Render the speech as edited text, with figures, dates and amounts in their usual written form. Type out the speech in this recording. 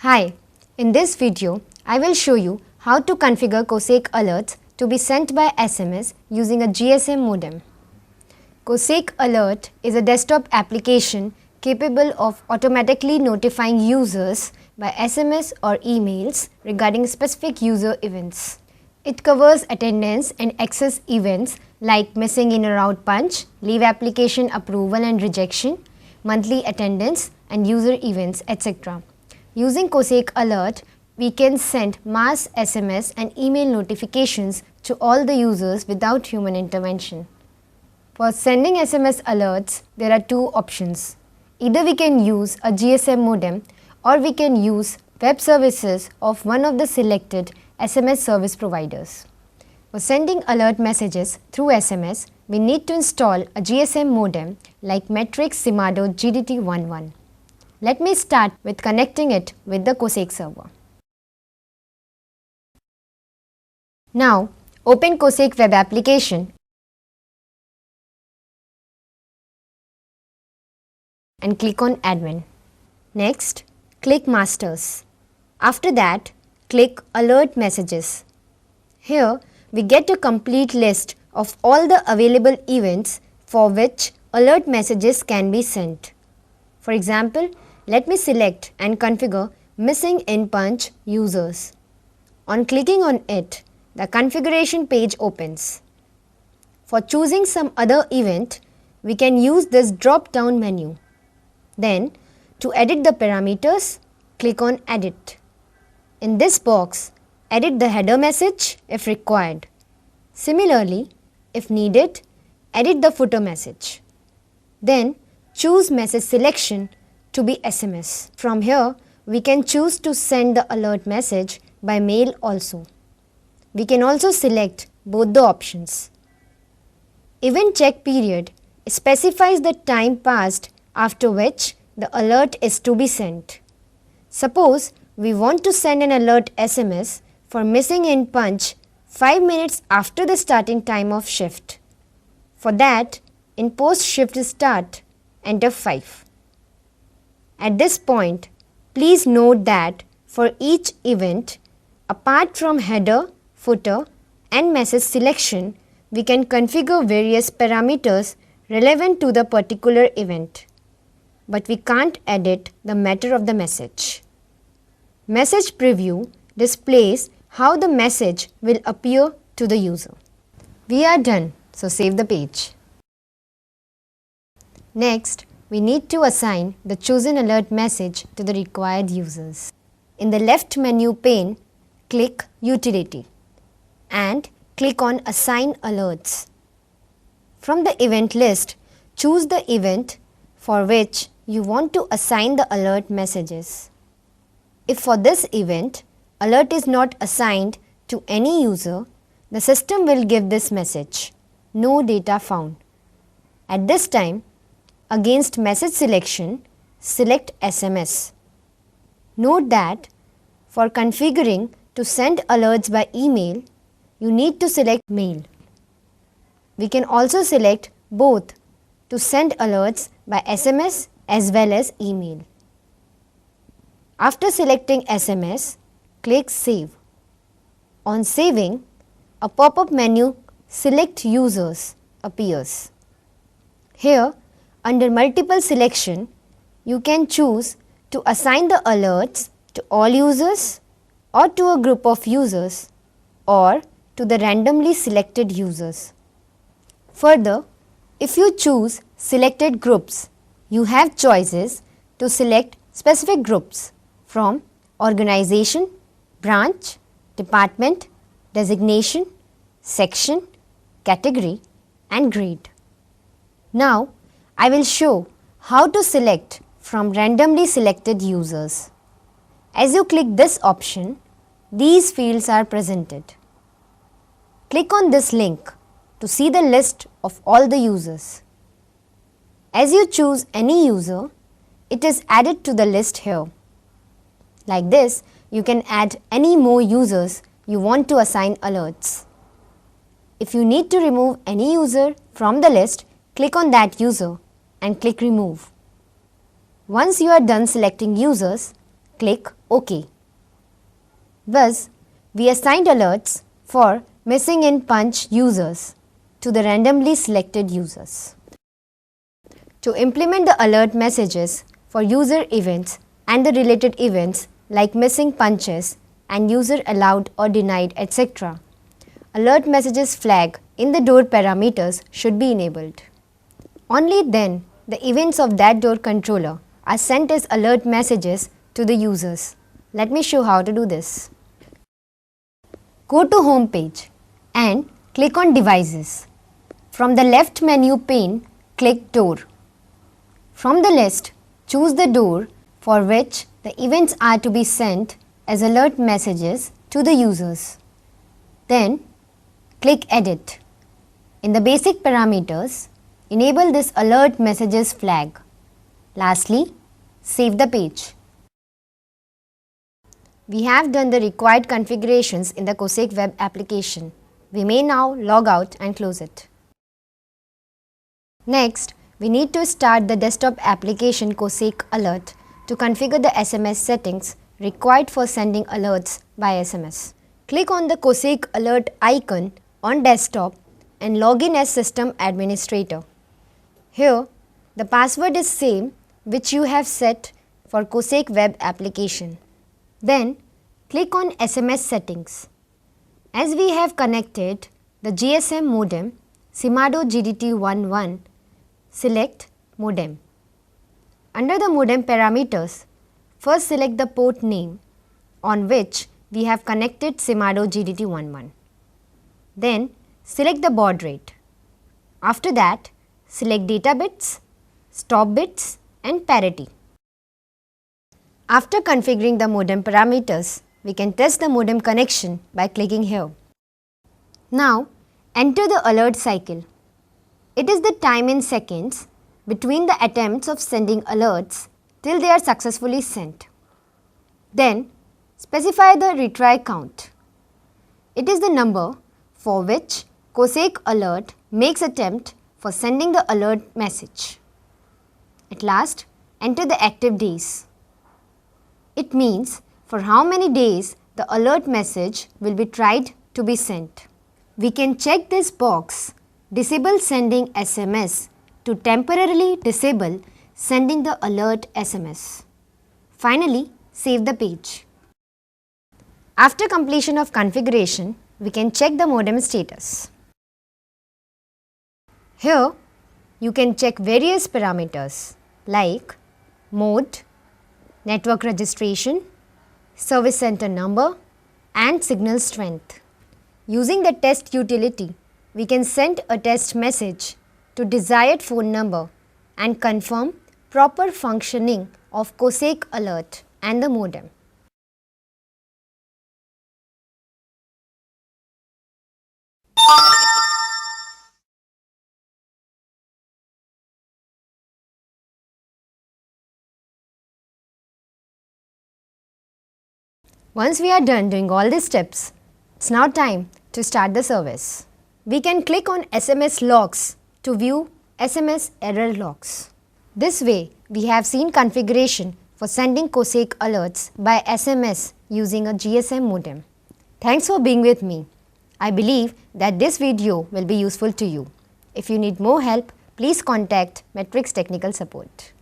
Hi, in this video, I will show you how to configure COSAC alerts to be sent by SMS using a GSM modem. COSAC Alert is a desktop application capable of automatically notifying users by SMS or emails regarding specific user events. It covers attendance and access events like missing in or out punch, leave application approval and rejection, monthly attendance and user events, etc. Using COSAC Alert, we can send mass SMS and email notifications to all the users without human intervention. For sending SMS alerts, there are two options. Either we can use a GSM modem or we can use web services of one of the selected SMS service providers. For sending alert messages through SMS, we need to install a GSM modem like Matrix Simado GDT11. Let me start with connecting it with the COSAC server. Now, open COSAC web application and click on Admin. Next, click Masters. After that, click Alert Messages. Here, we get a complete list of all the available events for which alert messages can be sent. For example, let me select and configure Missing in Punch users. On clicking on it, the configuration page opens. For choosing some other event, we can use this drop-down menu. Then, to edit the parameters, click on Edit. In this box, edit the header message if required. Similarly, if needed, edit the footer message. Then, choose message selection to be SMS. From here, we can choose to send the alert message by mail also. We can also select both the options. Event check period specifies the time passed after which the alert is to be sent. Suppose we want to send an alert SMS for missing in punch 5 minutes after the starting time of shift. For that, in post shift start, enter 5. At this point, please note that for each event, apart from header, footer and message selection, we can configure various parameters relevant to the particular event. But we can't edit the matter of the message. Message preview displays how the message will appear to the user. We are done, so save the page. Next, we need to assign the chosen alert message to the required users. In the left menu pane, click Utility and click on Assign Alerts. From the event list, choose the event for which you want to assign the alert messages. If for this event, alert is not assigned to any user, the system will give this message, No data found. At this time, against message selection, select SMS. Note that for configuring to send alerts by email, you need to select mail. We can also select both to send alerts by SMS as well as email. After selecting SMS, click Save. On saving, a pop-up menu Select Users appears. Here, under multiple selection, you can choose to assign the alerts to all users or to a group of users or to the randomly selected users. Further, if you choose selected groups, you have choices to select specific groups from organization, branch, department, designation, section, category and grade. Now, I will show how to select from randomly selected users. As you click this option, these fields are presented. Click on this link to see the list of all the users. As you choose any user, it is added to the list here. Like this, you can add any more users you want to assign alerts. If you need to remove any user from the list, click on that user and click Remove. Once you are done selecting users, click OK. Thus, we assigned alerts for missing in punch users to the randomly selected users. To implement the alert messages for user events and the related events like missing punches and user allowed or denied, etc., alert messages flag in the door parameters should be enabled. Only then the events of that door controller are sent as alert messages to the users. Let me show how to do this. Go to Home page and click on Devices. From the left menu pane, click Door. From the list, choose the door for which the events are to be sent as alert messages to the users. Then, click Edit. In the basic parameters, enable this alert messages flag. Lastly, save the page. We have done the required configurations in the COSAQ web application. We may now log out and close it. Next, we need to start the desktop application COSAQ Alert to configure the SMS settings required for sending alerts by SMS. Click on the COSAQ Alert icon on desktop and log in as System Administrator. Here, the password is same which you have set for COSAQ web application. Then, click on SMS settings. As we have connected the GSM modem Simado GDT11, select modem. Under the modem parameters, first select the port name on which we have connected Simado GDT11. Then, select the baud rate. After that, select data bits, stop bits and parity. After configuring the modem parameters, we can test the modem connection by clicking here. Now, enter the alert cycle. It is the time in seconds between the attempts of sending alerts till they are successfully sent. Then, specify the retry count. It is the number for which COSAQ Alert makes attempt for sending the alert message. At last, enter the active days. It means for how many days the alert message will be tried to be sent. We can check this box, Disable Sending SMS, to temporarily disable sending the alert SMS. Finally, save the page. After completion of configuration, we can check the modem status. Here, you can check various parameters like mode, network registration, service center number and signal strength. Using the test utility, we can send a test message to desired phone number and confirm proper functioning of COSAQ Alert and the modem. Once we are done doing all these steps, it's now time to start the service. We can click on SMS logs to view SMS error logs. This way, we have seen configuration for sending COSAQ alerts by SMS using a GSM modem. Thanks for being with me. I believe that this video will be useful to you. If you need more help, please contact Matrix Technical Support.